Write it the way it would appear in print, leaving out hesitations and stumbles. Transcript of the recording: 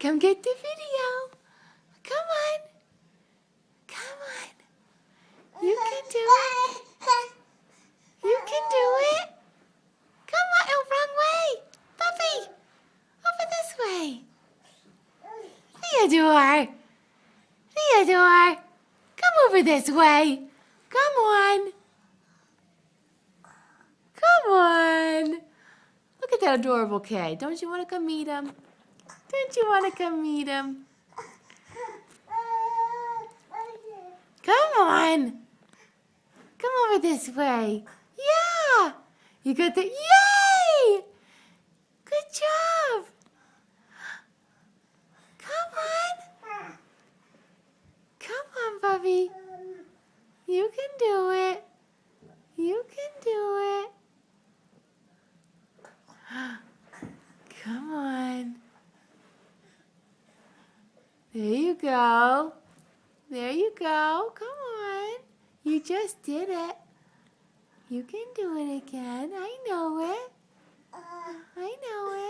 Come get the video. Come on. Come on. You can do it. You can do it. Come on. Oh, wrong way. Puppy. Over this way. Theodore. Theodore. Come over this way. Come on. Come on. Look at that adorable kid. Don't you want to come meet him? Don't you want to come meet him? Come on. Come over this way. Yeah. You got the, yay! Good job. Come on. Come on, Bubby. You can do it. You can do it. Come on. There you go. There you go. Come on. You just did it. You can do it again. I know it. I know it.